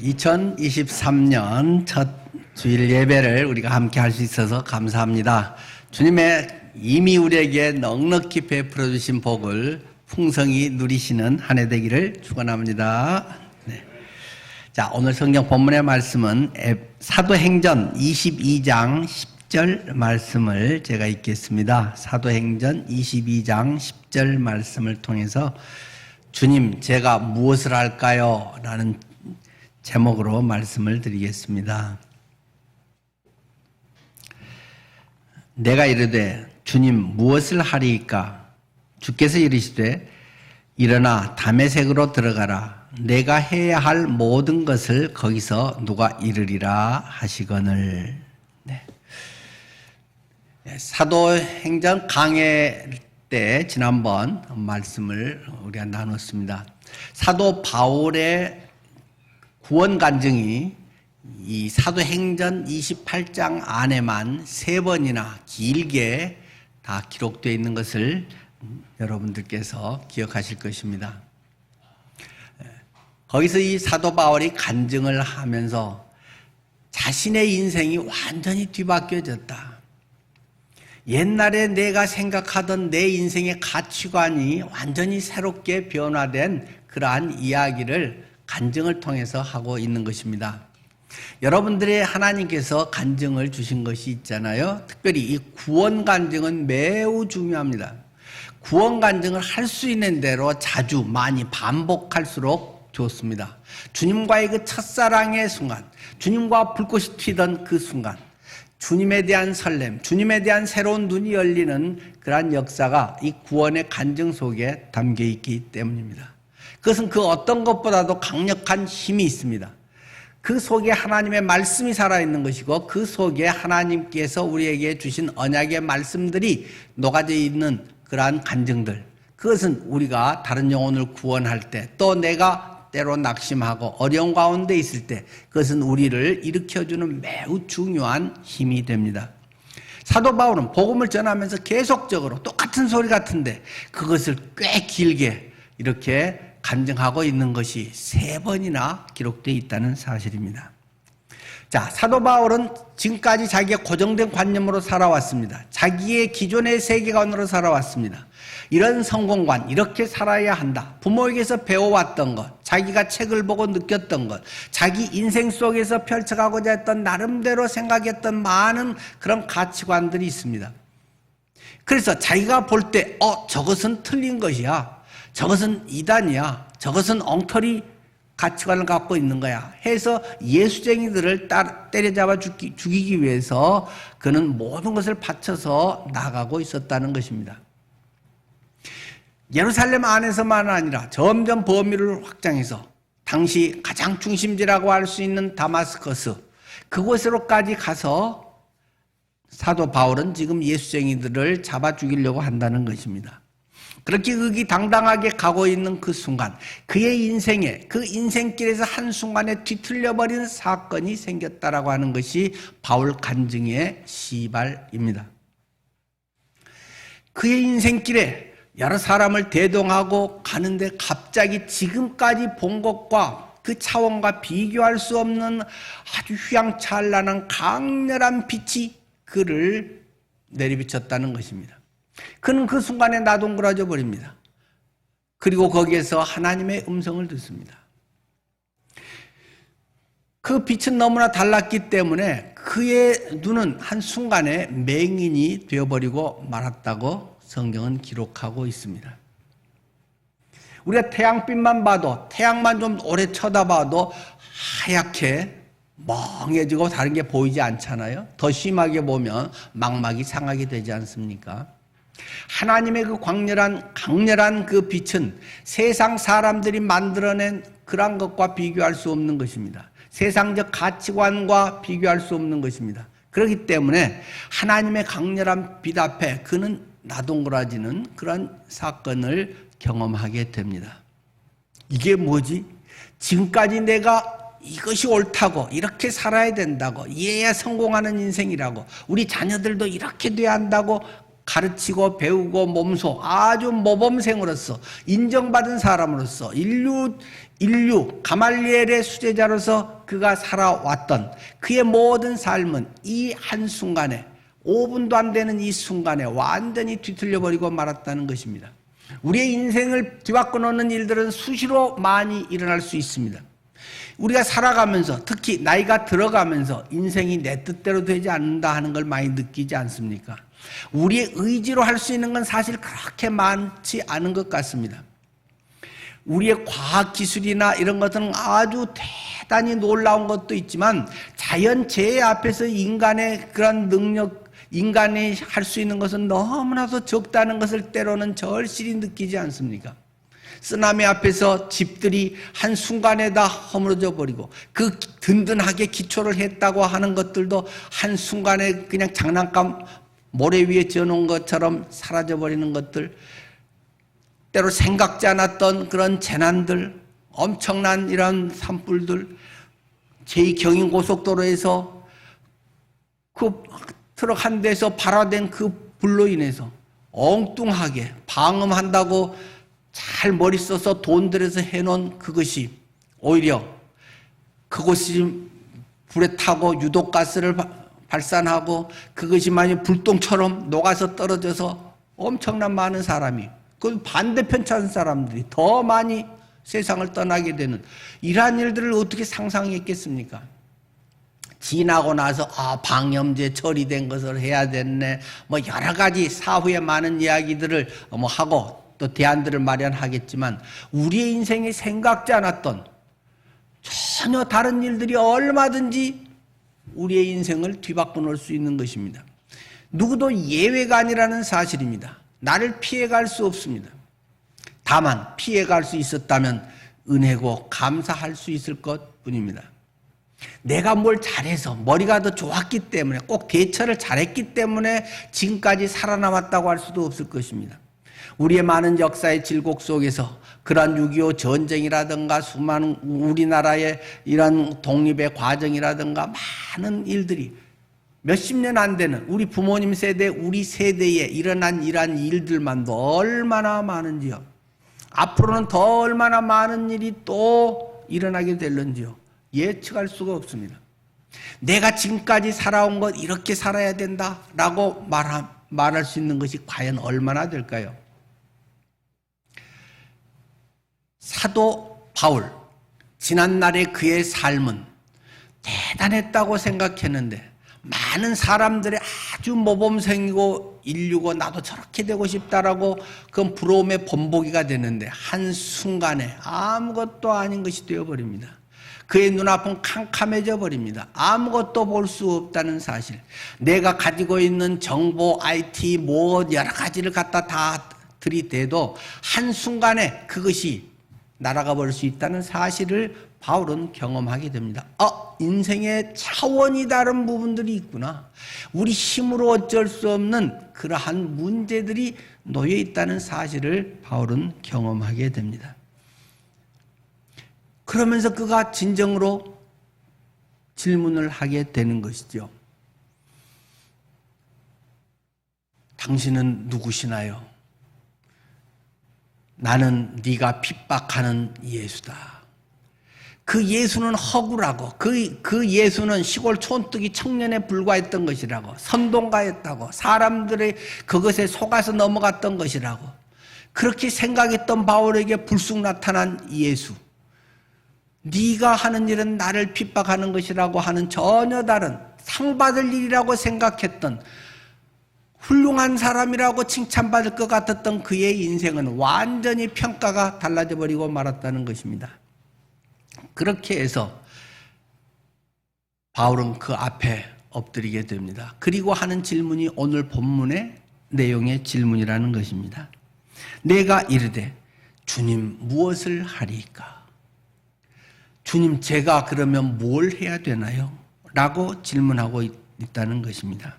2023년 첫 주일 예배를 우리가 함께 할 수 있어서 감사합니다. 주님의 이미 우리에게 넉넉히 베풀어 주신 복을 풍성히 누리시는 한 해 되기를 축원합니다. 네. 자, 오늘 성경 본문의 말씀은 사도행전 22장 10절 말씀을 제가 읽겠습니다. 사도행전 22장 10절 말씀을 통해서 주님, 제가 무엇을 할까요? 라는 제목으로 말씀을 드리겠습니다. 내가 이르되 주님 무엇을 하리이까? 주께서 이르시되 일어나 다메섹으로 들어가라. 내가 해야 할 모든 것을 거기서 누가 이르리라 하시거늘. 네. 사도행전 강해 때 지난번 말씀을 우리가 나눴습니다. 사도 바울의 구원 간증이 이 사도행전 28장 안에만 3번이나 길게 다 기록되어 있는 것을 여러분들께서 기억하실 것입니다. 거기서 이 사도 바울이 간증을 하면서 자신의 인생이 완전히 뒤바뀌어졌다. 옛날에 내가 생각하던 내 인생의 가치관이 완전히 새롭게 변화된 그러한 이야기를 간증을 통해서 하고 있는 것입니다. 여러분들의 하나님께서 간증을 주신 것이 있잖아요. 특별히 이 구원 간증은 매우 중요합니다. 구원 간증을 할 수 있는 대로 자주 많이 반복할수록 좋습니다. 주님과의 그 첫사랑의 순간, 주님과 불꽃이 튀던 그 순간, 주님에 대한 설렘, 주님에 대한 새로운 눈이 열리는 그러한 역사가 이 구원의 간증 속에 담겨 있기 때문입니다. 그것은 그 어떤 것보다도 강력한 힘이 있습니다. 그 속에 하나님의 말씀이 살아있는 것이고 그 속에 하나님께서 우리에게 주신 언약의 말씀들이 녹아져 있는 그러한 간증들, 그것은 우리가 다른 영혼을 구원할 때, 또 내가 때로 낙심하고 어려운 가운데 있을 때 그것은 우리를 일으켜주는 매우 중요한 힘이 됩니다. 사도 바울은 복음을 전하면서 계속적으로 똑같은 소리 같은데 그것을 꽤 길게 이렇게 간증하고 있는 것이 3번이나 기록되어 있다는 사실입니다. 자, 사도 바울은 지금까지 자기가 고정된 관념으로 살아왔습니다. 자기의 기존의 세계관으로 살아왔습니다. 이런 성공관, 이렇게 살아야 한다. 부모에게서 배워왔던 것, 자기가 책을 보고 느꼈던 것, 자기 인생 속에서 펼쳐가고자 했던 나름대로 생각했던 많은 그런 가치관들이 있습니다. 그래서 자기가 볼 때 저것은 틀린 것이야, 저것은 이단이야, 저것은 엉터리 가치관을 갖고 있는 거야 해서 예수쟁이들을 때려잡아 죽이기 위해서 그는 모든 것을 바쳐서 나가고 있었다는 것입니다. 예루살렘 안에서만 아니라 점점 범위를 확장해서 당시 가장 중심지라고 할 수 있는 다마스커스, 그곳으로까지 가서 사도 바울은 지금 예수쟁이들을 잡아 죽이려고 한다는 것입니다. 그렇게 의기당당하게 가고 있는 그 순간, 그의 인생에, 그 인생길에서 한순간에 뒤틀려버린 사건이 생겼다라고 하는 것이 바울 간증의 시발입니다. 그의 인생길에 여러 사람을 대동하고 가는데 갑자기 지금까지 본 것과 그 차원과 비교할 수 없는 아주 휘황찬란한 강렬한 빛이 그를 내리비쳤다는 것입니다. 그는 그 순간에 나동그라져 버립니다. 그리고 거기에서 하나님의 음성을 듣습니다. 그 빛은 너무나 달랐기 때문에 그의 눈은 한순간에 맹인이 되어버리고 말았다고 성경은 기록하고 있습니다. 우리가 태양빛만 봐도, 태양만 좀 오래 쳐다봐도 하얗게 멍해지고 다른 게 보이지 않잖아요. 더 심하게 보면 망막이 상하게 되지 않습니까? 하나님의 그 강렬한 그 빛은 세상 사람들이 만들어낸 그런 것과 비교할 수 없는 것입니다. 세상적 가치관과 비교할 수 없는 것입니다. 그렇기 때문에 하나님의 강렬한 빛 앞에 그는 나동그라지는 그런 사건을 경험하게 됩니다. 이게 뭐지? 지금까지 내가 이것이 옳다고, 이렇게 살아야 된다고, 이래야 성공하는 인생이라고, 우리 자녀들도 이렇게 돼야 한다고 가르치고 배우고 몸소 아주 모범생으로서 인정받은 사람으로서 인류 가말리엘의 수제자로서 그가 살아왔던 그의 모든 삶은 이 한순간에 5분도 안 되는 이 순간에 완전히 뒤틀려버리고 말았다는 것입니다. 우리의 인생을 뒤바꿔 놓는 일들은 수시로 많이 일어날 수 있습니다. 우리가 살아가면서 특히 나이가 들어가면서 인생이 내 뜻대로 되지 않는다 하는 걸 많이 느끼지 않습니까? 우리의 의지로 할 수 있는 건 사실 그렇게 많지 않은 것 같습니다. 우리의 과학기술이나 이런 것들은 아주 대단히 놀라운 것도 있지만 자연재해 앞에서 인간의 그런 능력, 인간이 할 수 있는 것은 너무나도 적다는 것을 때로는 절실히 느끼지 않습니까? 쓰나미 앞에서 집들이 한순간에 다 허물어져 버리고 그 든든하게 기초를 했다고 하는 것들도 한순간에 그냥 장난감 모래 위에 지어놓은 것처럼 사라져버리는 것들, 때로 생각지 않았던 그런 재난들, 엄청난 이런 산불들, 제2경인고속도로에서 그 트럭 한 대에서 발화된 그 불로 인해서 엉뚱하게 방음한다고 잘 머리 써서 돈 들여서 해놓은 그것이 오히려 그것이 불에 타고 유독가스를 발산하고 그것이 만약 불똥처럼 녹아서 떨어져서 엄청난 많은 사람이 그 반대편 찾은 사람들이 더 많이 세상을 떠나게 되는 이러한 일들을 어떻게 상상했겠습니까? 지나고 나서 방염제 처리된 것을 해야 됐네 뭐 여러 가지 사후에 많은 이야기들을 하고 또 대안들을 마련하겠지만 우리의 인생에 생각지 않았던 전혀 다른 일들이 얼마든지 우리의 인생을 뒤바꿔 놓을 수 있는 것입니다. 누구도 예외가 아니라는 사실입니다. 나를 피해갈 수 없습니다. 다만 피해갈 수 있었다면 은혜고 감사할 수 있을 것뿐입니다. 내가 뭘 잘해서 머리가 더 좋았기 때문에 꼭 대처를 잘했기 때문에 지금까지 살아남았다고 할 수도 없을 것입니다. 우리의 많은 역사의 질곡 속에서 그러한 6.25 전쟁이라든가 수많은 우리나라의 이런 독립의 과정이라든가 많은 일들이 몇십 년 안 되는 우리 부모님 세대, 우리 세대에 일어난 이러한 일들만도 얼마나 많은지요. 앞으로는 더 얼마나 많은 일이 또 일어나게 될런지요. 예측할 수가 없습니다. 내가 지금까지 살아온 것 이렇게 살아야 된다라고 말할 수 있는 것이 과연 얼마나 될까요? 사도 바울, 지난날의 그의 삶은 대단했다고 생각했는데 많은 사람들의 아주 모범생이고 인류고 나도 저렇게 되고 싶다라고 그건 부러움의 본보기가 되는데 한순간에 아무것도 아닌 것이 되어버립니다. 그의 눈앞은 캄캄해져 버립니다. 아무것도 볼 수 없다는 사실. 내가 가지고 있는 정보, IT, 여러 가지를 갖다 다 들이대도 한순간에 그것이 날아가 버릴 수 있다는 사실을 바울은 경험하게 됩니다. 인생의 차원이 다른 부분들이 있구나. 우리 힘으로 어쩔 수 없는 그러한 문제들이 놓여 있다는 사실을 바울은 경험하게 됩니다. 그러면서 그가 진정으로 질문을 하게 되는 것이죠. 당신은 누구시나요? 나는 네가 핍박하는 예수다. 그 예수는 허구라고, 그 예수는 시골 촌뜨기 청년에 불과했던 것이라고, 선동가였다고, 사람들의 그것에 속아서 넘어갔던 것이라고, 그렇게 생각했던 바울에게 불쑥 나타난 예수, 네가 하는 일은 나를 핍박하는 것이라고 하는 전혀 다른 상받을 일이라고 생각했던 훌륭한 사람이라고 칭찬받을 것 같았던 그의 인생은 완전히 평가가 달라져 버리고 말았다는 것입니다. 그렇게 해서 바울은 그 앞에 엎드리게 됩니다. 그리고 하는 질문이 오늘 본문의 내용의 질문이라는 것입니다. 내가 이르되 주님 무엇을 하리이까? 주님 제가 그러면 뭘 해야 되나요? 라고 질문하고 있다는 것입니다.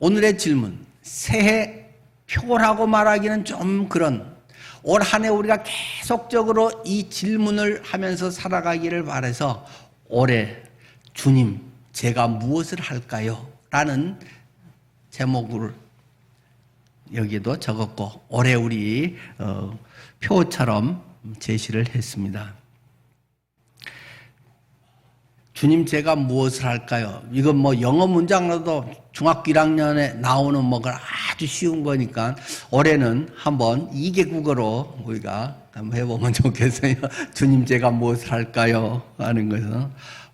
오늘의 질문, 새해 표라고 말하기는 좀 그런 올 한 해 우리가 계속적으로 이 질문을 하면서 살아가기를 바라서 올해 주님 제가 무엇을 할까요? 라는 제목을 여기에도 적었고 올해 우리 표처럼 제시를 했습니다. 주님 제가 무엇을 할까요? 이건 뭐 영어 문장으로도 중학교 1학년에 나오는 뭐가 아주 쉬운 거니까 올해는 한번 2개국어로 우리가 한번 해보면 좋겠어요. 주님 제가 무엇을 할까요? 하는 것은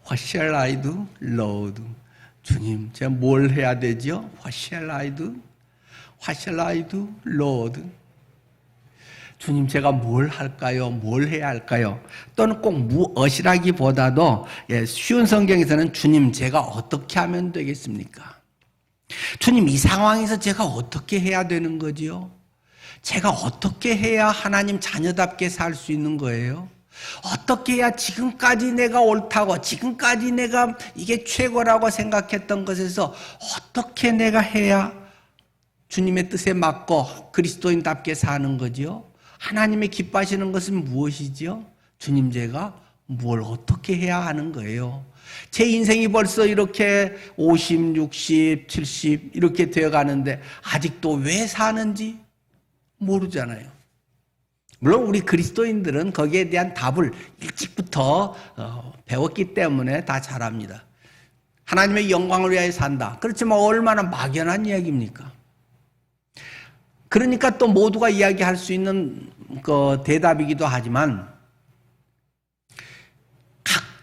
What shall I do, Lord? 주님 제가 뭘 해야 되죠? What shall I do? What shall I do, Lord? 주님 제가 뭘 할까요? 뭘 해야 할까요? 또는 꼭 무엇이라기보다도 쉬운 성경에서는 주님 제가 어떻게 하면 되겠습니까? 주님 이 상황에서 제가 어떻게 해야 되는 거지요? 제가 어떻게 해야 하나님 자녀답게 살 수 있는 거예요? 어떻게 해야 지금까지 내가 옳다고 지금까지 내가 이게 최고라고 생각했던 것에서 어떻게 내가 해야 주님의 뜻에 맞고 그리스도인답게 사는 거지요? 하나님이 기뻐하시는 것은 무엇이지요? 주님 제가 뭘 어떻게 해야 하는 거예요? 제 인생이 벌써 이렇게 50, 60, 70 이렇게 되어가는데 아직도 왜 사는지 모르잖아요. 물론 우리 그리스도인들은 거기에 대한 답을 일찍부터 배웠기 때문에 다 잘합니다. 하나님의 영광을 위하여 산다. 그렇지만 얼마나 막연한 이야기입니까? 그러니까 또 모두가 이야기할 수 있는 그 대답이기도 하지만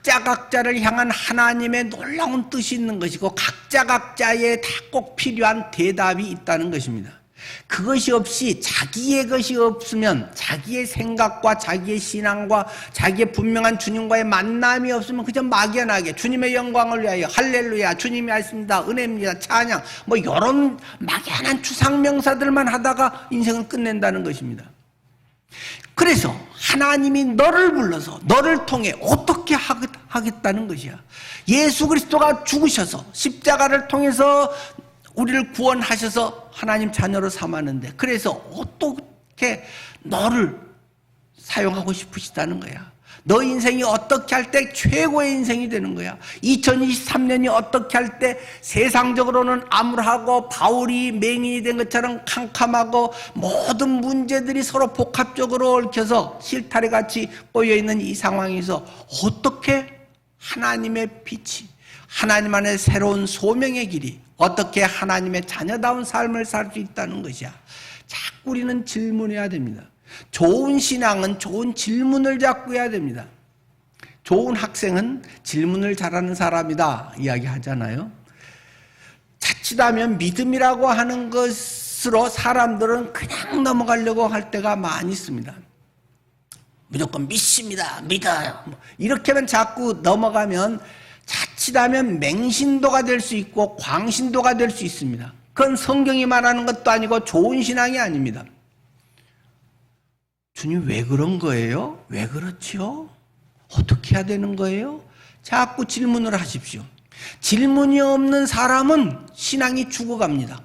각자를 향한 하나님의 놀라운 뜻이 있는 것이고 각자에 다 꼭 필요한 대답이 있다는 것입니다. 그것이 없이 자기의 것이 없으면 자기의 생각과 자기의 신앙과 자기의 분명한 주님과의 만남이 없으면 그저 막연하게 주님의 영광을 위하여 할렐루야 주님이 하십니다 은혜입니다 찬양 뭐 이런 막연한 추상명사들만 하다가 인생을 끝낸다는 것입니다. 그래서 하나님이 너를 불러서 너를 통해 어떻게 하겠다는 것이야. 예수 그리스도가 죽으셔서 십자가를 통해서 우리를 구원하셔서 하나님 자녀로 삼았는데 그래서 어떻게 너를 사용하고 싶으시다는 거야. 너 인생이 어떻게 할 때 최고의 인생이 되는 거야. 2023년이 어떻게 할 때 세상적으로는 암울하고 바울이 맹인이 된 것처럼 캄캄하고 모든 문제들이 서로 복합적으로 얽혀서 실타래 같이 꼬여있는 이 상황에서 어떻게 하나님의 빛이 하나님 안에 새로운 소명의 길이 어떻게 하나님의 자녀다운 삶을 살 수 있다는 것이야. 자꾸 우리는 질문해야 됩니다. 좋은 신앙은 좋은 질문을 자꾸 해야 됩니다. 좋은 학생은 질문을 잘하는 사람이다 이야기하잖아요. 자칫하면 믿음이라고 하는 것으로 사람들은 그냥 넘어가려고 할 때가 많이 있습니다. 무조건 믿습니다. 믿어요. 이렇게만 자꾸 넘어가면 자칫하면 맹신도가 될 수 있고 광신도가 될 수 있습니다. 그건 성경이 말하는 것도 아니고 좋은 신앙이 아닙니다. 주님 왜 그런 거예요? 왜 그렇지요? 어떻게 해야 되는 거예요? 자꾸 질문을 하십시오. 질문이 없는 사람은 신앙이 죽어갑니다.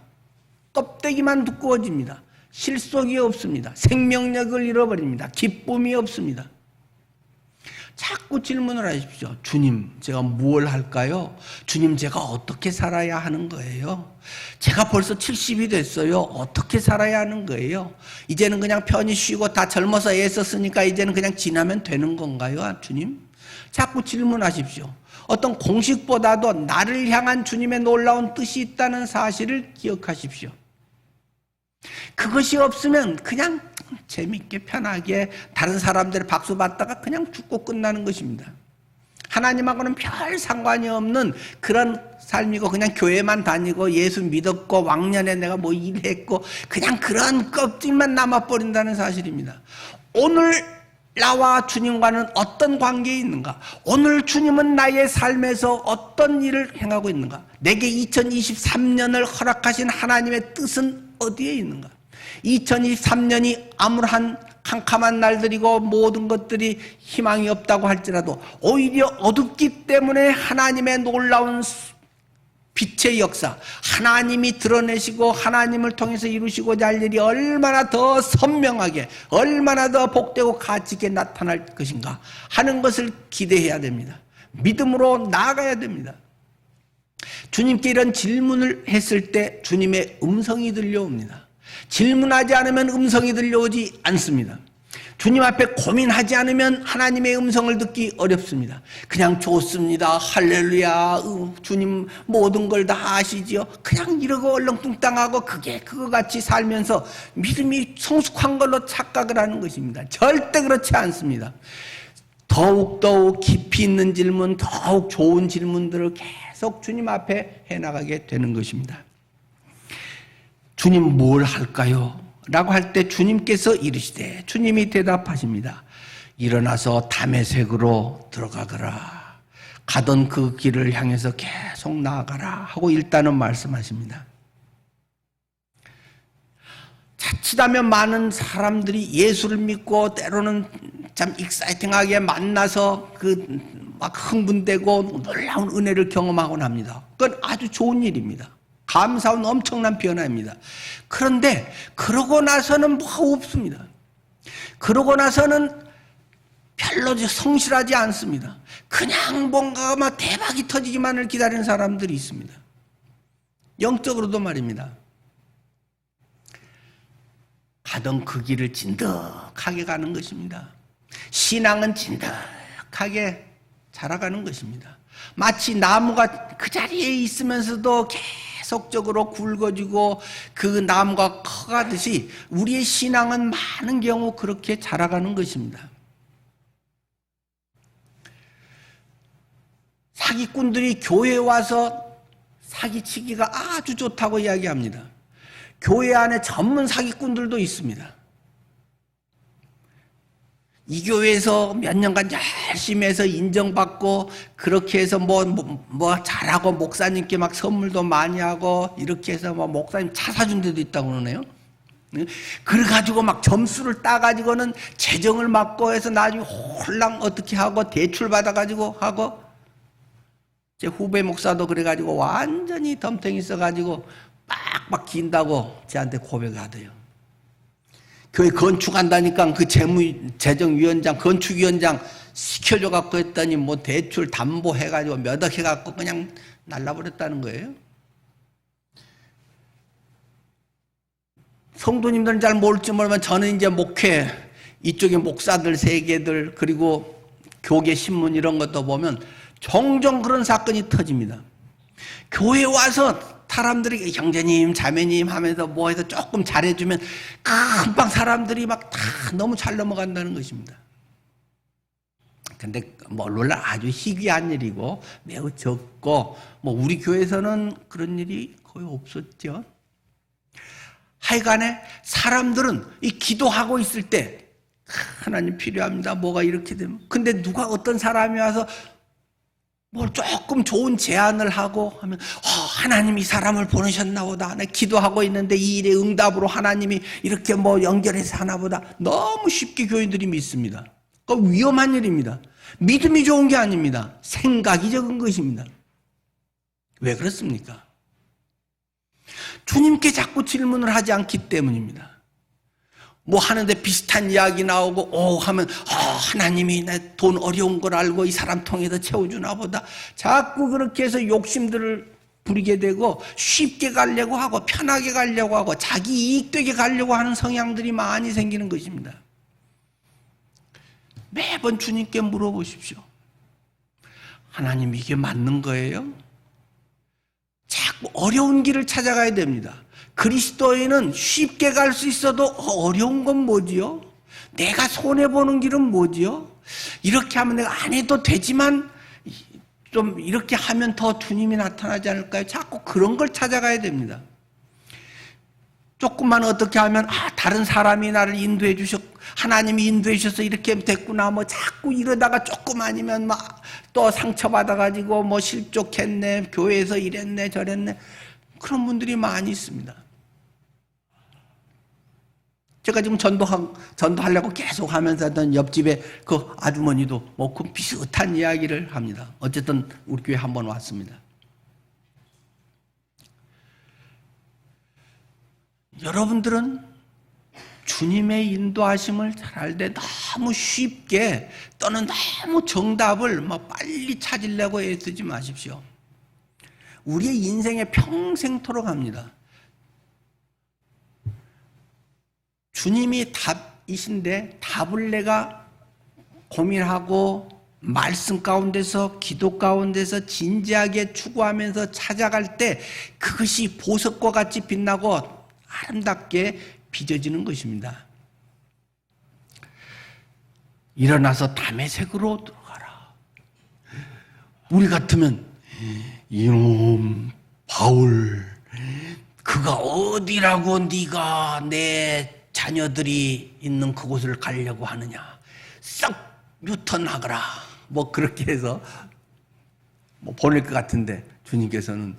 껍데기만 두꺼워집니다. 실속이 없습니다. 생명력을 잃어버립니다. 기쁨이 없습니다. 자꾸 질문을 하십시오. 주님, 제가 무엇을 할까요? 주님, 제가 어떻게 살아야 하는 거예요? 제가 벌써 70이 됐어요. 어떻게 살아야 하는 거예요? 이제는 그냥 편히 쉬고 다 젊어서 애썼으니까 이제는 그냥 지나면 되는 건가요? 주님? 자꾸 질문하십시오. 어떤 공식보다도 나를 향한 주님의 놀라운 뜻이 있다는 사실을 기억하십시오. 그것이 없으면 그냥 재밌게 편하게 다른 사람들의 박수 받다가 그냥 죽고 끝나는 것입니다. 하나님하고는 별 상관이 없는 그런 삶이고 그냥 교회만 다니고 예수 믿었고 왕년에 내가 뭐 일했고 그냥 그런 껍질만 남아버린다는 사실입니다. 오늘 나와 주님과는 어떤 관계에 있는가? 오늘 주님은 나의 삶에서 어떤 일을 행하고 있는가? 내게 2023년을 허락하신 하나님의 뜻은 어디에 있는가? 2023년이 암울한 캄캄한 날들이고 모든 것들이 희망이 없다고 할지라도 오히려 어둡기 때문에 하나님의 놀라운 빛의 역사, 하나님이 드러내시고 하나님을 통해서 이루시고자 할 일이 얼마나 더 선명하게 얼마나 더 복되고 가치 있게 나타날 것인가 하는 것을 기대해야 됩니다. 믿음으로 나아가야 됩니다. 주님께 이런 질문을 했을 때 주님의 음성이 들려옵니다. 질문하지 않으면 음성이 들려오지 않습니다. 주님 앞에 고민하지 않으면 하나님의 음성을 듣기 어렵습니다. 그냥 좋습니다. 할렐루야. 주님 모든 걸 다 아시지요. 그냥 이러고 얼렁뚱땅하고 그거 같이 살면서 믿음이 성숙한 걸로 착각을 하는 것입니다. 절대 그렇지 않습니다. 더욱 깊이 있는 질문, 더욱 좋은 질문들을 계속 주님 앞에 해나가게 되는 것입니다. 주님 뭘 할까요? 라고 할 때 주님께서 이르시되, 주님이 대답하십니다. 일어나서 다메섹으로 들어가거라. 가던 그 길을 향해서 계속 나아가라 하고 일단은 말씀하십니다. 자칫하면 많은 사람들이 예수를 믿고 때로는 참 익사이팅하게 만나서 막 흥분되고 놀라운 은혜를 경험하곤 합니다. 그건 아주 좋은 일입니다. 감사한 엄청난 변화입니다. 그런데 그러고 나서는 뭐가 없습니다. 그러고 나서는 별로 성실하지 않습니다. 그냥 뭔가 막 대박이 터지기만을 기다리는 사람들이 있습니다. 영적으로도 말입니다. 가던 그 길을 진득하게 가는 것입니다. 신앙은 진득하게 자라가는 것입니다. 마치 나무가 그 자리에 있으면서도 계속적으로 굵어지고 그 나무가 커가듯이 우리의 신앙은 많은 경우 그렇게 자라가는 것입니다. 사기꾼들이 교회에 와서 사기치기가 아주 좋다고 이야기합니다. 교회 안에 전문 사기꾼들도 있습니다. 이 교회에서 몇 년간 열심히 해서 인정받고 그렇게 해서 뭐 잘하고 목사님께 막 선물도 많이 하고 이렇게 해서 뭐 목사님 차 사준 데도 있다고 그러네요. 그래가지고 막 점수를 따가지고는 재정을 맡고 해서 나중에 홀랑 어떻게 하고 대출 받아가지고 하고, 제 후배 목사도 그래가지고 완전히 덤탱이 써가지고 빡빡 긴다고 저한테 고백을 하대요. 교회 건축한다니까 그 재정위원장, 건축위원장 시켜줘갖고 했더니 뭐 대출 담보해가지고 몇 억 해갖고 그냥 날라버렸다는 거예요. 성도님들은 잘 모를지 모르면 저는 이제 목회, 이쪽에 목사들, 세계들, 그리고 교계 신문 이런 것도 보면 종종 그런 사건이 터집니다. 교회 와서 사람들이 형제님, 자매님 하면서 뭐 해서 조금 잘해주면 금방 사람들이 막 다 너무 잘 넘어간다는 것입니다. 근데 물론 아주 희귀한 일이고 매우 적고 우리 교회에서는 그런 일이 거의 없었죠. 하여간에 사람들은 이 기도하고 있을 때 하나님 필요합니다. 뭐가 이렇게 되면. 근데 누가 어떤 사람이 와서 뭘 조금 좋은 제안을 하고 하면 하나님이 이 사람을 보내셨나 보다. 내가 기도하고 있는데 이 일의 응답으로 하나님이 이렇게 연결해서 하나 보다. 너무 쉽게 교인들이 믿습니다. 그건 위험한 일입니다. 믿음이 좋은 게 아닙니다. 생각이 적은 것입니다. 왜 그렇습니까? 주님께 자꾸 질문을 하지 않기 때문입니다. 뭐 하는데 비슷한 이야기 나오고 하면 하나님이 내 돈 어려운 걸 알고 이 사람 통해서 채워주나 보다. 자꾸 그렇게 해서 욕심들을 부리게 되고 쉽게 가려고 하고 편하게 가려고 하고 자기 이익되게 가려고 하는 성향들이 많이 생기는 것입니다. 매번 주님께 물어보십시오. 하나님 이게 맞는 거예요? 자꾸 어려운 길을 찾아가야 됩니다. 그리스도인은 쉽게 갈 수 있어도 어려운 건 뭐지요? 내가 손해보는 길은 뭐지요? 이렇게 하면 내가 안 해도 되지만 좀 이렇게 하면 더 주님이 나타나지 않을까요? 자꾸 그런 걸 찾아가야 됩니다. 조금만 어떻게 하면 다른 사람이 나를 인도해 주셨고 하나님이 인도해 주셔서 이렇게 됐구나 자꾸 이러다가 조금 아니면 또 상처받아가지고 실족했네, 교회에서 이랬네 저랬네, 그런 분들이 많이 있습니다. 제가 지금 전도하려고 계속 하면서 하던 옆집에 그 아주머니도 그 비슷한 이야기를 합니다. 어쨌든 우리 교회 한번 왔습니다. 여러분들은 주님의 인도하심을 잘 알 때 너무 쉽게 또는 너무 정답을 빨리 찾으려고 애쓰지 마십시오. 우리의 인생에 평생토록 합니다. 주님이 답이신데 답을 내가 고민하고 말씀 가운데서 기도 가운데서 진지하게 추구하면서 찾아갈 때 그것이 보석과 같이 빛나고 아름답게 빚어지는 것입니다. 일어나서 다메섹으로 들어가라. 우리 같으면 이놈 바울 그가 어디라고 네가 내 자녀들이 있는 그곳을 가려고 하느냐. 썩 유턴하거라. 뭐 그렇게 해서 뭐 보낼 것 같은데 주님께서는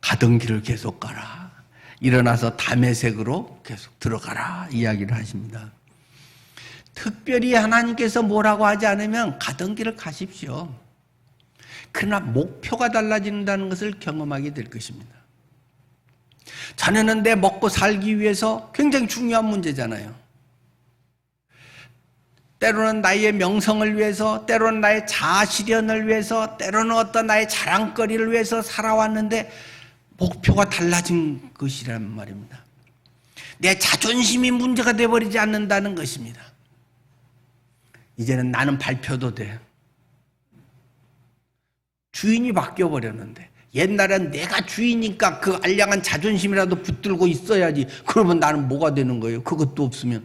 가던 길을 계속 가라. 일어나서 다메섹으로 계속 들어가라 이야기를 하십니다. 특별히 하나님께서 뭐라고 하지 않으면 가던 길을 가십시오. 그러나 목표가 달라진다는 것을 경험하게 될 것입니다. 자네는 내 먹고 살기 위해서 굉장히 중요한 문제잖아요. 때로는 나의 명성을 위해서, 때로는 나의 자아실현을 위해서, 때로는 어떤 나의 자랑거리를 위해서 살아왔는데 목표가 달라진 것이란 말입니다. 내 자존심이 문제가 되어버리지 않는다는 것입니다. 이제는 나는 발표도 돼. 주인이 바뀌어버렸는데 옛날엔 내가 주인이니까 그 알량한 자존심이라도 붙들고 있어야지. 그러면 나는 뭐가 되는 거예요? 그것도 없으면.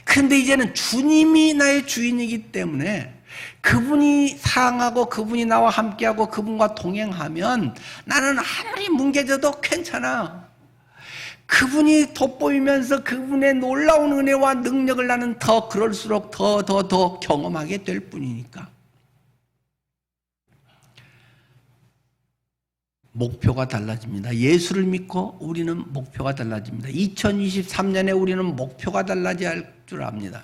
그런데 이제는 주님이 나의 주인이기 때문에 그분이 사랑하고 그분이 나와 함께하고 그분과 동행하면 나는 아무리 뭉개져도 괜찮아. 그분이 돋보이면서 그분의 놀라운 은혜와 능력을 나는 더 그럴수록 더 경험하게 될 뿐이니까. 목표가 달라집니다. 예수를 믿고 우리는 목표가 달라집니다. 2023년에 우리는 목표가 달라질 줄 압니다.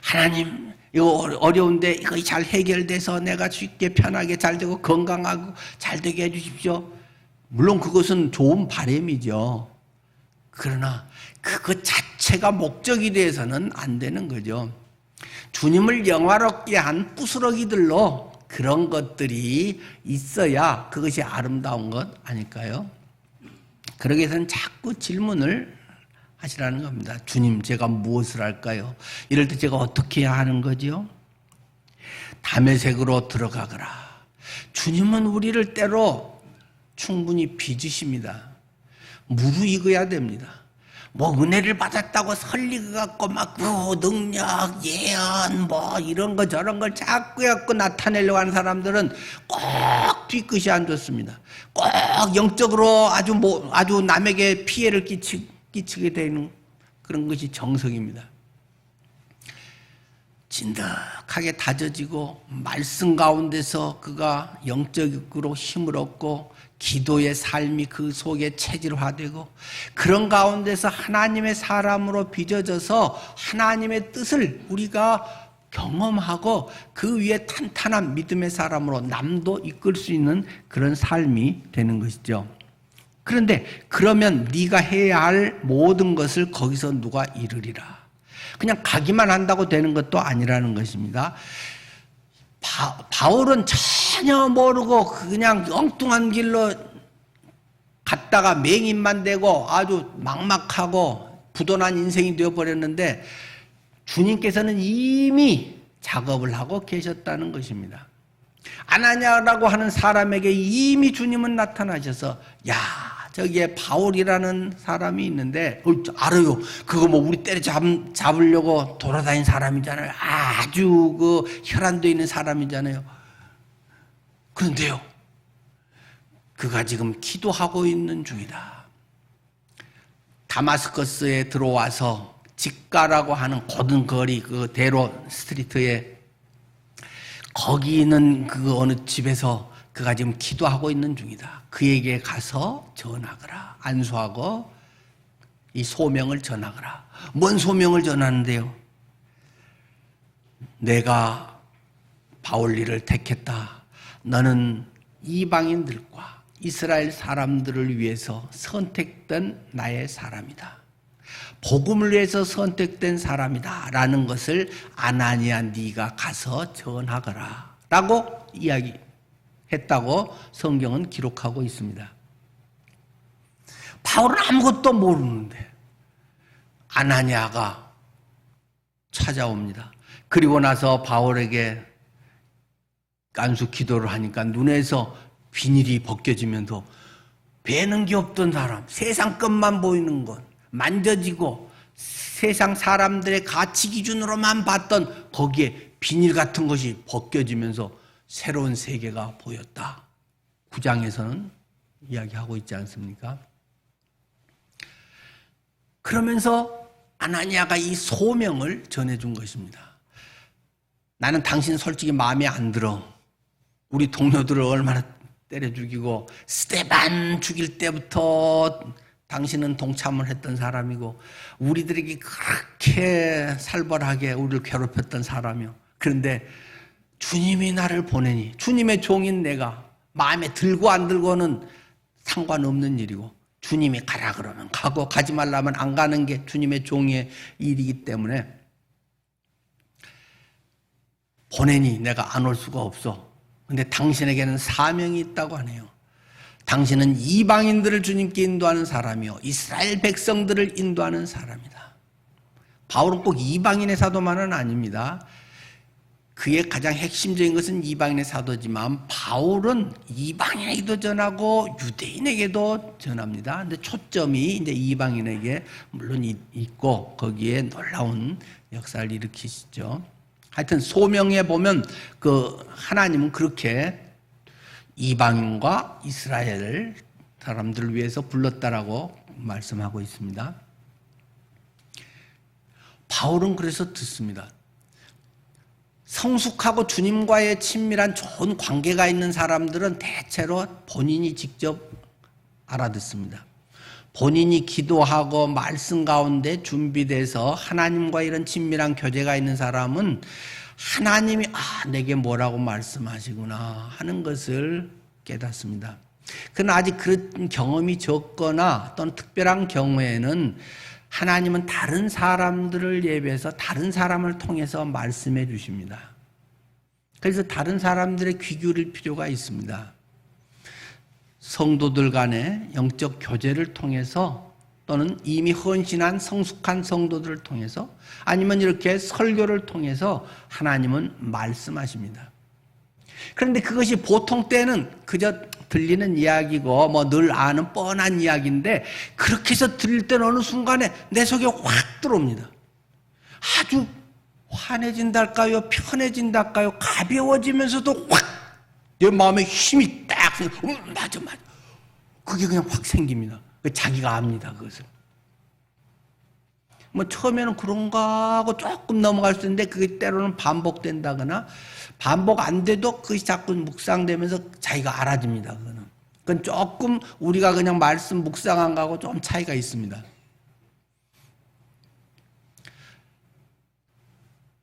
하나님, 이거 어려운데 이거 잘 해결돼서 내가 쉽게 편하게 잘 되고 건강하고 잘 되게 해주십시오. 물론 그것은 좋은 바람이죠. 그러나 그것 자체가 목적이 돼서는 안 되는 거죠. 주님을 영화롭게 한 부스러기들로 그런 것들이 있어야 그것이 아름다운 것 아닐까요? 그러기 위해서는 자꾸 질문을 하시라는 겁니다. 주님, 제가 무엇을 할까요? 이럴 때 제가 어떻게 해야 하는 거지요? 다메섹으로 들어가거라. 주님은 우리를 때로 충분히 빚으십니다. 무르익어야 됩니다. 뭐 은혜를 받았다고 설리갖고 막 능력, 예언 뭐 이런 거 저런 걸 자꾸 갖고 나타내려고 하는 사람들은 꼭 뒤끝이 안 좋습니다. 꼭 영적으로 아주 남에게 피해를 끼치게 되는 그런 것이 정석입니다. 진득하게 다져지고 말씀 가운데서 그가 영적으로 힘을 얻고 기도의 삶이 그 속에 체질화되고 그런 가운데서 하나님의 사람으로 빚어져서 하나님의 뜻을 우리가 경험하고 그 위에 탄탄한 믿음의 사람으로 남도 이끌 수 있는 그런 삶이 되는 것이죠. 그런데 그러면 네가 해야 할 모든 것을 거기서 누가 이루리라. 그냥 가기만 한다고 되는 것도 아니라는 것입니다. 바울은 전혀 모르고 그냥 엉뚱한 길로 갔다가 맹인만 되고 아주 막막하고 부도난 인생이 되어버렸는데 주님께서는 이미 작업을 하고 계셨다는 것입니다. 아나니아라고 하는 사람에게 이미 주님은 나타나셔서 야, 저기에 바울이라는 사람이 있는데 알아요. 그거 뭐 우리 때려잡으려고 돌아다닌 사람이잖아요. 아주 그 혈안돼 있는 사람이잖아요. 그런데요, 그가 지금 기도하고 있는 중이다. 다마스커스에 들어와서 직가라고 하는 고든 거리 그 대로 스트리트에 거기 있는 그 어느 집에서 그가 지금 기도하고 있는 중이다. 그에게 가서 전하거라. 안수하고 이 소명을 전하거라. 뭔 소명을 전하는데요? 내가 바울리를 택했다. 너는 이방인들과 이스라엘 사람들을 위해서 선택된 나의 사람이다. 복음을 위해서 선택된 사람이다 라는 것을 아나니아 네가 가서 전하거라 라고 이야기했다는 했다고 성경은 기록하고 있습니다. 바울은 아무것도 모르는데 아나니아가 찾아옵니다. 그리고 나서 바울에게 안수 기도를 하니까 눈에서 비닐이 벗겨지면서 배는 게 없던 사람, 세상 것만 보이는 것, 만져지고 세상 사람들의 가치 기준으로만 봤던 거기에 비닐 같은 것이 벗겨지면서 새로운 세계가 보였다. 9장에서는 이야기하고 있지 않습니까? 그러면서 아나니아가 이 소명을 전해준 것입니다. 나는 당신 솔직히 마음에 안 들어. 우리 동료들을 얼마나 때려 죽이고 스데반 죽일 때부터 당신은 동참을 했던 사람이고 우리들에게 그렇게 살벌하게 우리를 괴롭혔던 사람이요. 그런데 주님이 나를 보내니 주님의 종인 내가 마음에 들고 안 들고는 상관없는 일이고 주님이 가라 그러면 가고 가지 말라면 안 가는 게 주님의 종의 일이기 때문에 보내니 내가 안 올 수가 없어. 근데 당신에게는 사명이 있다고 하네요. 당신은 이방인들을 주님께 인도하는 사람이요 이스라엘 백성들을 인도하는 사람이다. 바울은 꼭 이방인의 사도만은 아닙니다. 그의 가장 핵심적인 것은 이방인의 사도지만 바울은 이방인에게도 전하고 유대인에게도 전합니다. 근데 초점이 이제 이방인에게 물론 있고 거기에 놀라운 역사를 일으키시죠. 하여튼 소명에 보면 그 하나님은 그렇게 이방인과 이스라엘 사람들을 위해서 불렀다라고 말씀하고 있습니다. 바울은 그래서 듣습니다. 성숙하고 주님과의 친밀한 좋은 관계가 있는 사람들은 대체로 본인이 직접 알아듣습니다. 본인이 기도하고 말씀 가운데 준비돼서 하나님과 이런 친밀한 교제가 있는 사람은 하나님이 내게 뭐라고 말씀하시구나 하는 것을 깨닫습니다. 그러나 아직 그런 경험이 적거나 또는 특별한 경우에는 하나님은 다른 사람들을 예비해서 다른 사람을 통해서 말씀해 주십니다. 그래서 다른 사람들의 귀 기울일 필요가 있습니다. 성도들 간의 영적 교제를 통해서 또는 이미 헌신한 성숙한 성도들을 통해서 아니면 이렇게 설교를 통해서 하나님은 말씀하십니다. 그런데 그것이 보통 때는 그저 들리는 이야기고 뭐 늘 아는 뻔한 이야기인데 그렇게 해서 들릴 때는 어느 순간에 내 속에 확 들어옵니다. 아주 환해진달까요? 편해진달까요? 가벼워지면서도 확 내 마음에 힘이 딱 맞아. 그게 그냥 확 생깁니다. 자기가 압니다. 그것을. 뭐 처음에는 그런가 하고 조금 넘어갈 수 있는데 그게 때로는 반복된다거나 반복 안 돼도 그것이 자꾸 묵상되면서 자기가 알아집니다. 그거는. 그건 조금 우리가 그냥 말씀 묵상한 거하고 좀 차이가 있습니다.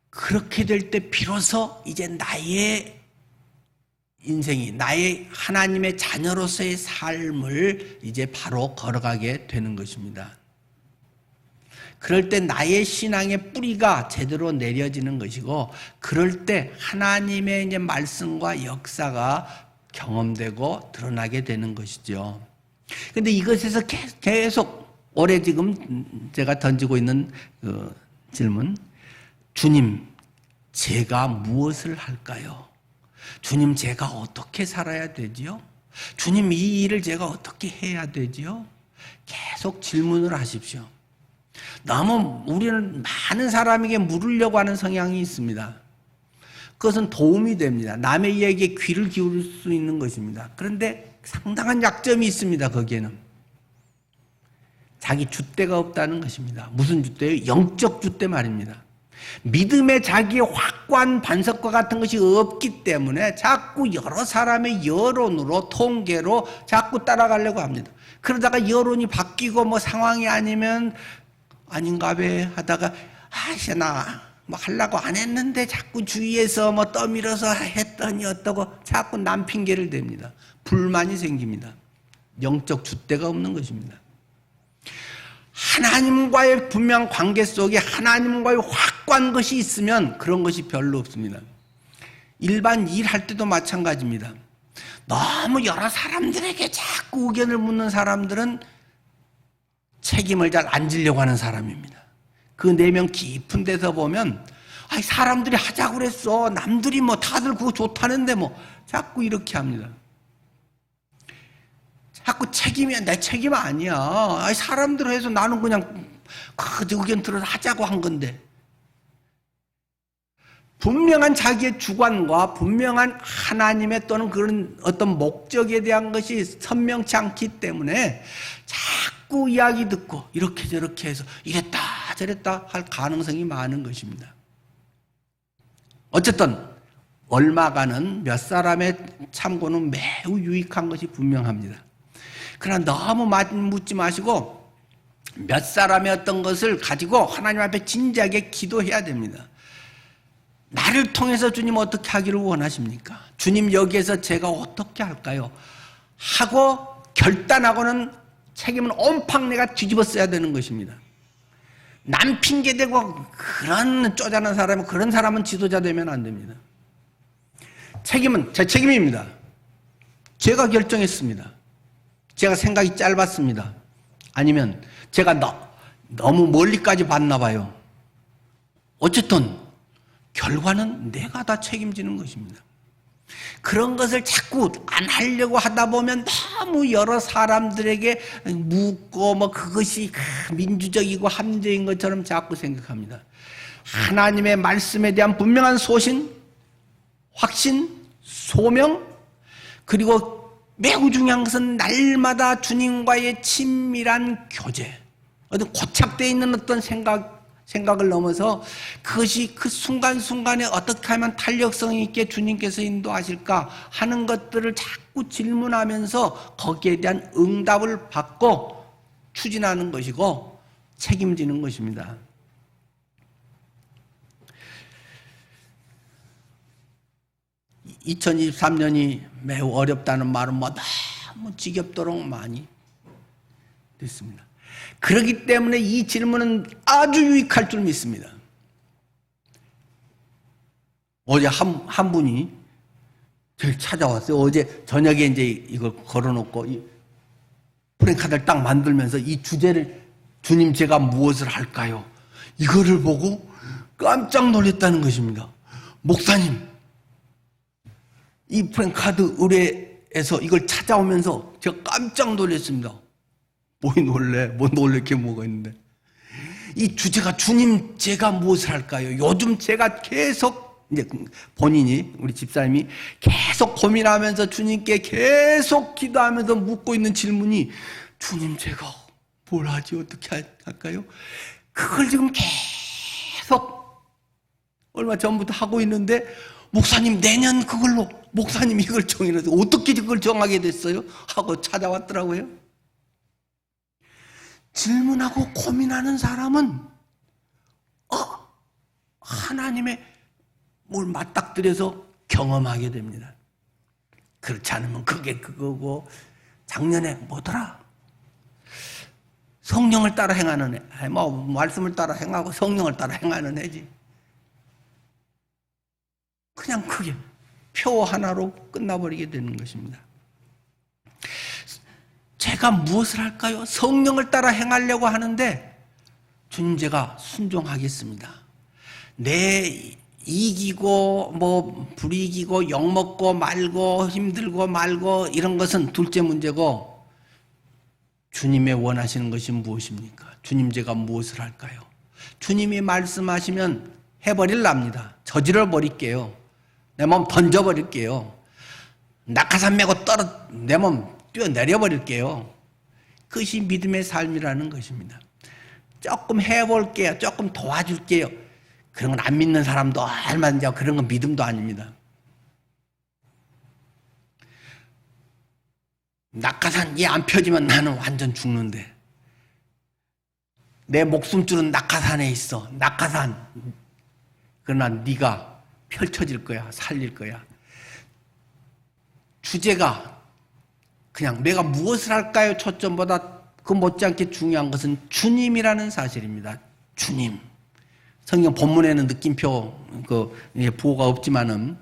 그렇게 될 때 비로소 이제 나의 인생이 나의 하나님의 자녀로서의 삶을 이제 바로 걸어가게 되는 것입니다. 그럴 때 나의 신앙의 뿌리가 제대로 내려지는 것이고 그럴 때 하나님의 이제 말씀과 역사가 경험되고 드러나게 되는 것이죠. 그런데 이것에서 계속 올해 지금 제가 던지고 있는 그 질문, 주님, 제가 무엇을 할까요? 주님, 제가 어떻게 살아야 되지요? 주님, 이 일을 제가 어떻게 해야 되지요? 계속 질문을 하십시오. 너무 우리는 많은 사람에게 물으려고 하는 성향이 있습니다. 그것은 도움이 됩니다. 남의 이야기에 귀를 기울일 수 있는 것입니다. 그런데 상당한 약점이 있습니다. 거기에는. 자기 줏대가 없다는 것입니다. 무슨 줏대요? 영적 줏대 말입니다. 믿음의 자기의 확고한 반석과 같은 것이 없기 때문에 자꾸 여러 사람의 여론으로 통계로 자꾸 따라가려고 합니다. 그러다가 여론이 바뀌고 뭐 상황이 아니면 아닌가 봐 하다가 나 뭐 하려고 안 했는데 자꾸 주위에서 뭐 떠밀어서 했더니 어떠고 자꾸 남 핑계를 댑니다. 불만이 생깁니다. 영적 줏대가 없는 것입니다. 하나님과의 분명 관계 속에 하나님과의 확고한 것이 있으면 그런 것이 별로 없습니다. 일반 일할 때도 마찬가지입니다. 너무 여러 사람들에게 자꾸 의견을 묻는 사람들은 책임을 잘 안 지려고 하는 사람입니다. 그 내면 깊은 데서 보면 아이 사람들이 하자고 그랬어. 남들이 뭐 다들 그거 좋다는데 뭐 자꾸 이렇게 합니다. 자꾸 책임이야. 내 책임 아니야. 아이 사람들 해서 나는 그냥 그 의견 들어서 하자고 한 건데. 분명한 자기의 주관과 분명한 하나님의 또는 그런 어떤 목적에 대한 것이 선명치 않기 때문에 자꾸 이야기 듣고 이렇게 저렇게 해서 이랬다 저랬다 할 가능성이 많은 것입니다. 어쨌든 얼마간은 몇 사람의 참고는 매우 유익한 것이 분명합니다. 그러나 너무 묻지 마시고 몇 사람의 어떤 것을 가지고 하나님 앞에 진지하게 기도해야 됩니다. 나를 통해서 주님 어떻게 하기를 원하십니까? 주님 여기에서 제가 어떻게 할까요? 하고 결단하고는 책임은 온팡 내가 뒤집어 써야 되는 것입니다. 남 핑계대고 그런 쪼잔한 사람은 그런 사람은 지도자 되면 안 됩니다. 책임은 제 책임입니다. 제가 결정했습니다. 제가 생각이 짧았습니다. 아니면 제가 너무 멀리까지 봤나 봐요. 어쨌든 결과는 내가 다 책임지는 것입니다. 그런 것을 자꾸 안 하려고 하다 보면 너무 여러 사람들에게 묻고 뭐 그것이 민주적이고 합리적인 것처럼 자꾸 생각합니다. 하나님의 말씀에 대한 분명한 소신, 확신, 소명, 그리고 매우 중요한 것은 날마다 주님과의 친밀한 교제, 어떤 고착되어 있는 어떤 생각을 넘어서 그것이 그 순간순간에 어떻게 하면 탄력성 있게 주님께서 인도하실까 하는 것들을 자꾸 질문하면서 거기에 대한 응답을 받고 추진하는 것이고 책임지는 것입니다. (2023년이) 매우 어렵다는 말은 뭐 너무 지겹도록 많이 됐습니다. 그렇기 때문에 이 질문은 아주 유익할 줄 믿습니다. 어제 한 분이 저를 찾아왔어요. 어제 저녁에 이제 이걸 걸어놓고 이 프랭카드를 딱 만들면서 이 주제를 주님 제가 무엇을 할까요? 이거를 보고 깜짝 놀랐다는 것입니다. 목사님, 이 프랭카드 의뢰에서 이걸 찾아오면서 제가 깜짝 놀랐습니다. 뭐 놀랄 게 뭐가 있는데. 이 주제가 주님 제가 무엇을 할까요? 요즘 제가 계속 이제 본인이 우리 집사님이 계속 고민하면서 주님께 계속 기도하면서 묻고 있는 질문이 주님 제가 뭘 하지 어떻게 할까요? 그걸 지금 계속 얼마 전부터 하고 있는데 목사님 내년 그걸로 목사님 이걸 정해서 어떻게 그걸 정하게 됐어요? 하고 찾아왔더라고요. 질문하고 고민하는 사람은 하나님의 뭘 맞닥뜨려서 경험하게 됩니다. 그렇지 않으면 그게 그거고 작년에 뭐더라? 성령을 따라 행하는 애. 뭐 말씀을 따라 행하고 성령을 따라 행하는 애지. 그냥 그게 표 하나로 끝나버리게 되는 것입니다. 제가 무엇을 할까요? 성령을 따라 행하려고 하는데 주님 제가 순종하겠습니다. 내 이기고 뭐 불이기고 욕먹고 말고 힘들고 말고 이런 것은 둘째 문제고 주님의 원하시는 것이 무엇입니까? 주님 제가 무엇을 할까요? 주님이 말씀하시면 해버릴랍니다. 저질러 버릴게요. 내 몸 던져버릴게요. 낙하산 메고 내 몸 뛰어내려 버릴게요. 그것이 믿음의 삶이라는 것입니다. 조금 해볼게요. 조금 도와줄게요. 그런 건 안 믿는 사람도 얼마든지 그런 건 믿음도 아닙니다. 낙하산 얘 안 펴지면 나는 완전 죽는데 내 목숨줄은 낙하산에 있어. 낙하산. 그러나 네가 펼쳐질 거야. 살릴 거야. 주제가 그냥 내가 무엇을 할까요? 초점보다 그 못지않게 중요한 것은 주님이라는 사실입니다. 주님. 성경 본문에는 느낌표 부호가 없지만은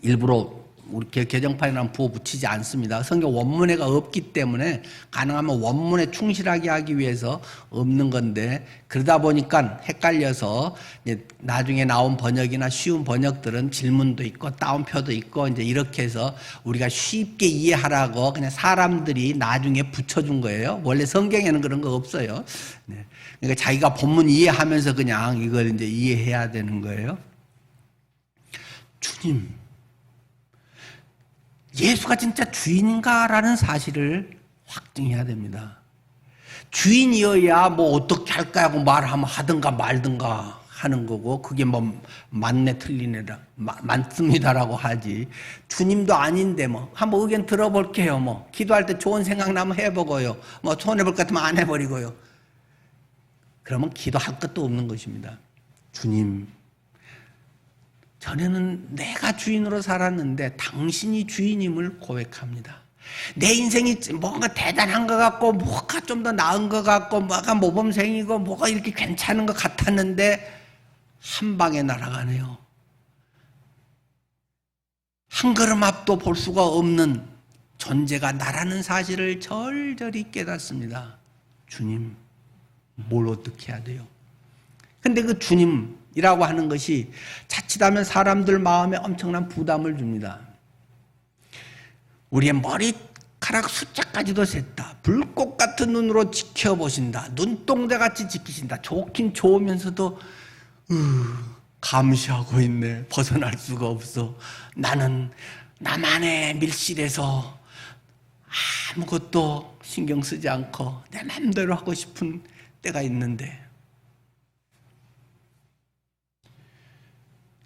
일부러 우리 개정판이랑 부어 붙이지 않습니다. 성경 원문에가 없기 때문에 가능하면 원문에 충실하게 하기 위해서 없는 건데, 그러다 보니까 헷갈려서 이제 나중에 나온 번역이나 쉬운 번역들은 질문도 있고 따옴표도 있고 이제 이렇게 해서 우리가 쉽게 이해하라고 그냥 사람들이 나중에 붙여준 거예요. 원래 성경에는 그런 거 없어요. 네. 그러니까 자기가 본문 이해하면서 그냥 이걸 이제 이해해야 되는 거예요. 주님, 예수가 진짜 주인인가라는 사실을 확증해야 됩니다. 주인이어야 뭐 어떻게 할까 하고 말하면 하든가 말든가 하는 거고, 그게 뭐 맞네 틀리네라 맞습니다라고 하지. 주님도 아닌데 뭐 한번 의견 들어볼게요. 뭐 기도할 때 좋은 생각 나면 해보고요. 뭐 손해볼 것 같으면 안 해버리고요. 그러면 기도할 것도 없는 것입니다. 주님, 전에는 내가 주인으로 살았는데 당신이 주인임을 고백합니다. 내 인생이 뭔가 대단한 것 같고 뭐가 좀 더 나은 것 같고 뭐가 모범생이고 뭐가 이렇게 괜찮은 것 같았는데 한 방에 날아가네요. 한 걸음 앞도 볼 수가 없는 존재가 나라는 사실을 절절히 깨닫습니다. 주님, 뭘 어떻게 해야 돼요? 근데 그 주님이라고 하는 것이 자칫하면 사람들 마음에 엄청난 부담을 줍니다. 우리의 머리카락 숫자까지도 셌다. 불꽃 같은 눈으로 지켜보신다. 눈동자같이 지키신다. 좋긴 좋으면서도 감시하고 있네. 벗어날 수가 없어. 나는 나만의 밀실에서 아무것도 신경 쓰지 않고 내 마음대로 하고 싶은 때가 있는데,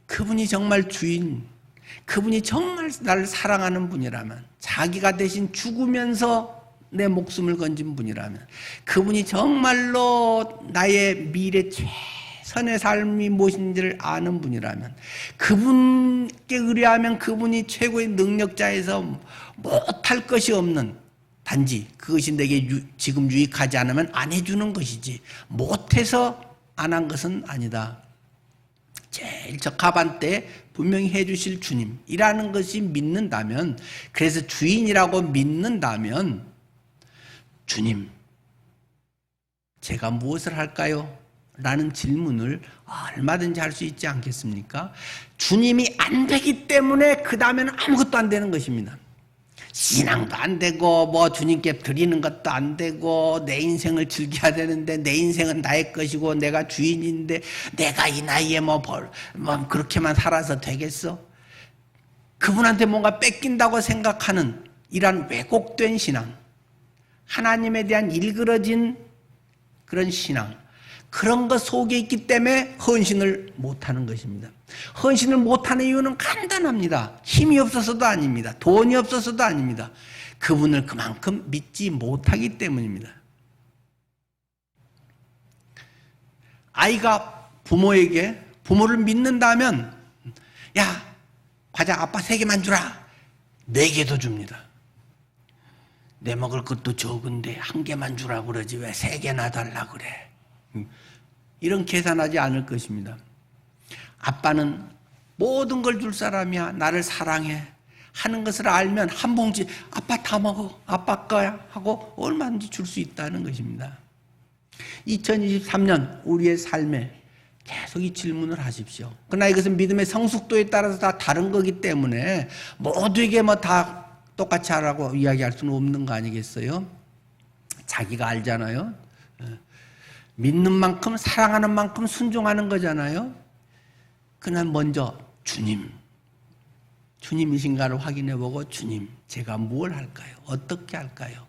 그분이 정말 주인, 그분이 정말 나를 사랑하는 분이라면, 자기가 대신 죽으면서 내 목숨을 건진 분이라면, 그분이 정말로 나의 미래 최선의 삶이 무엇인지를 아는 분이라면, 그분께 의뢰하면 그분이 최고의 능력자에서 못할 것이 없는, 단지 그것이 내게 지금 유익하지 않으면 안 해주는 것이지 못해서 안 한 것은 아니다. 제일 적합한 때 분명히 해주실 주님이라는 것이 믿는다면, 그래서 주인이라고 믿는다면, 주님, 제가 무엇을 할까요? 라는 질문을 얼마든지 할 수 있지 않겠습니까? 주님이 안 되기 때문에 그 다음에는 아무것도 안 되는 것입니다. 신앙도 안 되고 뭐 주님께 드리는 것도 안 되고, 내 인생을 즐겨야 되는데 내 인생은 나의 것이고 내가 주인인데 내가 이 나이에 뭐 그렇게만 살아서 되겠어? 그분한테 뭔가 뺏긴다고 생각하는 이런 왜곡된 신앙, 하나님에 대한 일그러진 그런 신앙, 그런 것 속에 있기 때문에 헌신을 못하는 것입니다. 헌신을 못하는 이유는 간단합니다. 힘이 없어서도 아닙니다. 돈이 없어서도 아닙니다. 그분을 그만큼 믿지 못하기 때문입니다. 아이가 부모를 믿는다면, 야, 과자 아빠 3개만 주라. 4개도 줍니다. 내 먹을 것도 적은데 1개만 주라 그러지 왜 3개나 달라 그래. 이런 계산하지 않을 것입니다. 아빠는 모든 걸 줄 사람이야. 나를 사랑해 하는 것을 알면 한 봉지 아빠 다 먹어. 아빠 거야 하고 얼마든지 줄 수 있다는 것입니다. 2023년 우리의 삶에 계속 이 질문을 하십시오. 그러나 이것은 믿음의 성숙도에 따라서 다 다른 거기 때문에 모두에게 뭐 다 똑같이 하라고 이야기할 수는 없는 거 아니겠어요? 자기가 알잖아요. 믿는 만큼, 사랑하는 만큼 순종하는 거잖아요. 그날 먼저 주님이신가를 확인해보고, 주님, 제가 뭘 할까요? 어떻게 할까요?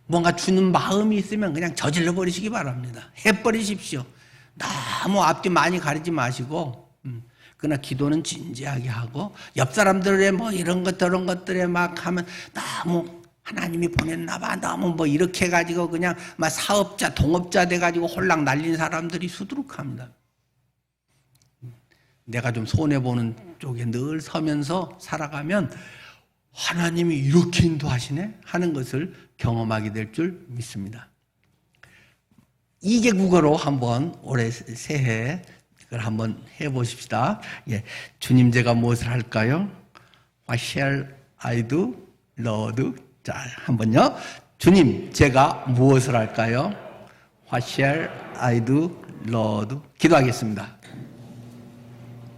뭔가 주는 마음이 있으면 그냥 저질러 버리시기 바랍니다. 해버리십시오. 너무 앞뒤 많이 가리지 마시고, 그러나 기도는 진지하게 하고, 옆 사람들의 뭐 이런 것 저런 것들에 막 하면 너무 하나님이 보냈나 봐, 너무 뭐 이렇게 해가지고 그냥 막 사업자, 동업자 돼가지고 홀랑 날린 사람들이 수두룩합니다. 내가 좀 손해보는 쪽에 늘 서면서 살아가면 하나님이 이렇게 인도하시네 하는 것을 경험하게 될 줄 믿습니다. 2개 국어로 한번 올해 새해 그걸 한번 해보십시다. 예, 주님, 제가 무엇을 할까요? What shall I do, Lord? 자, 한번요. 주님, 제가 무엇을 할까요? What shall I do, Lord? 기도하겠습니다.